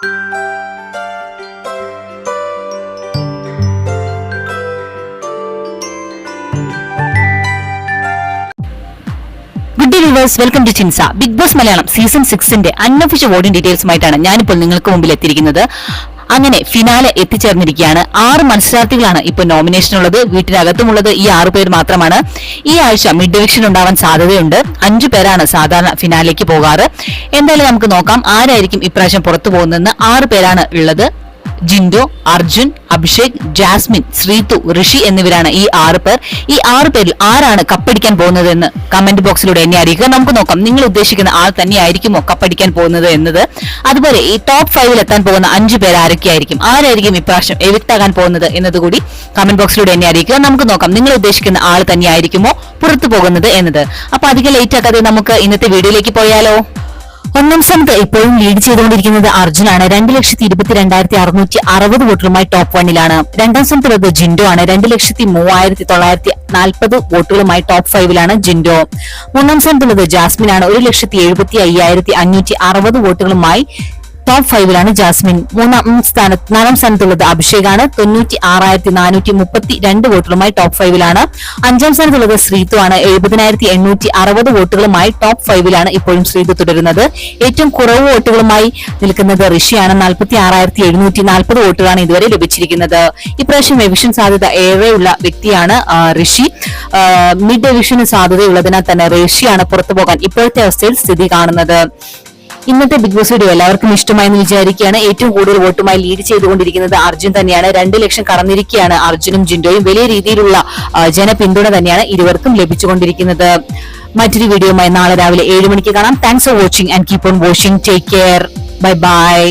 Good day viewers, welcome to ചിൻസ. Big boss Malayalam season 6ന്റെ unofficial voting ഡീറ്റെയിൽസുമായിട്ടാണ് ഞാനിപ്പോൾ നിങ്ങൾക്ക് മുമ്പിൽ എത്തിയിരിക്കുന്നത്. അങ്ങനെ ഫിനാലെ എത്തിച്ചേർന്നിരിക്കുകയാണ്. 6 മത്സരാർത്ഥികളാണ് ഇപ്പോൾ നോമിനേഷൻ ഉള്ളത്. വീട്ടിനകത്തുമുള്ളത് ഈ 6 പേർ മാത്രമാണ്. ഈ ആഴ്ച മിഡ് ഡിവിഷൻ ഉണ്ടാവാൻ സാധ്യതയുണ്ട്. 5 പേരാണ് സാധാരണ ഫിനാലേക്ക് പോകാറ്. എന്തായാലും നമുക്ക് നോക്കാം ആരായിരിക്കും ഇപ്രാവശ്യം പുറത്തു പോകുന്നതെന്ന്. 6 പേരാണ് ഉള്ളത്. ജിൻഡോ, അർജുൻ, അഭിഷേക്, ജാസ്മിൻ, ശ്രീതു, ഋഷി എന്നിവരാണ് ഈ 6 പേർ. ഈ 6 പേരിൽ ആരാണ് കപ്പടിക്കാൻ പോകുന്നത് എന്ന് കമന്റ് ബോക്സിലൂടെ എന്നെ അറിയിക്കുക. നമുക്ക് നോക്കാം നിങ്ങൾ ഉദ്ദേശിക്കുന്ന ആൾ തന്നെയായിരിക്കുമോ കപ്പടിക്കാൻ പോകുന്നത് എന്നത്. അതുപോലെ ഈ ടോപ്പ് 5 എത്താൻ പോകുന്ന 5 പേർ ആരായിരിക്കും ഇപ്രാവശ്യം എവിക്ട് ആകാൻ പോകുന്നത് എന്നതുകൂടി കമന്റ് ബോക്സിലൂടെ എന്നെ അറിയിക്കുക. നമുക്ക് നോക്കാം നിങ്ങൾ ഉദ്ദേശിക്കുന്ന ആൾ തന്നെയായിരിക്കുമോ പുറത്തു പോകുന്നത് എന്നത്. അപ്പൊ അധികം ലേറ്റ് ആക്കാതെ നമുക്ക് ഇന്നത്തെ വീഡിയോയിലേക്ക് പോയാലോ. 1ാം സ്ഥാനത്ത് ഇപ്പോഴും ലീഡ് ചെയ്തുകൊണ്ടിരിക്കുന്നത് അർജുനാണ്. 2,22,660 വോട്ടുകളുമായി ടോപ്പ് 1ലാണ്. 2ാം സ്ഥാനത്തുള്ളത് ജിൻഡോ ആണ്. 2,03,940 വോട്ടുകളുമായി ടോപ്പ് 5ലാണ് ജിൻഡോ. 3ാം സ്ഥാനത്തുള്ളത് ജാസ്മിൻ ആണ്. 1,75,560 വോട്ടുകളുമായി ടോപ്പ് 5ലാണ് ജാസ്മിൻ. 4ാം സ്ഥാനത്തുള്ളത് അഭിഷേകാണ്. 96,432 വോട്ടുകളുമായി ടോപ്പ് 5ലാണ്. 5ാം സ്ഥാനത്തുള്ളത് ശ്രീതു ആണ്. 70,860 വോട്ടുകളുമായി ടോപ്പ് 5ലാണ് ഇപ്പോഴും ശ്രീതു തുടരുന്നത്. ഏറ്റവും കുറവ് വോട്ടുകളുമായി നിൽക്കുന്നത് ഋഷിയാണ്. 46,740 വോട്ടുകളാണ് ഇതുവരെ ലഭിച്ചിരിക്കുന്നത്. ഇപ്രാവശ്യം എവിക്ഷൻ സാധ്യത ഏറെയുള്ള വ്യക്തിയാണ് ഋഷി. മിഡ് എവിക്ഷന് സാധ്യതയുള്ളതിനാൽ തന്നെ ഋഷിയാണ് പുറത്തു പോകാൻ ഇപ്പോഴത്തെ അവസ്ഥയിൽ സ്ഥിതി കാണുന്നത്. ഇന്നത്തെ ബിഗ് ബോസ് വീഡിയോ എല്ലാവർക്കും ഇഷ്ടമായെന്ന് വിചാരിക്കുകയാണ്. ഏറ്റവും കൂടുതൽ വോട്ടുമായി ലീഡ് ചെയ്തുകൊണ്ടിരിക്കുന്നത് അർജുൻ തന്നെയാണ്. 2 ലക്ഷം കടന്നിരിക്കുകയാണ് അർജുനും ജിൻഡോയും. വലിയ രീതിയിലുള്ള ജനപിന്തുണ തന്നെയാണ് ഇരുവർക്കും ലഭിച്ചുകൊണ്ടിരിക്കുന്നത്. മറ്റൊരു വീഡിയോയുമായി നാളെ രാവിലെ 7 മണിക്ക് കാണാം. Thanks for watching and keep on watching. Take care. Bye bye.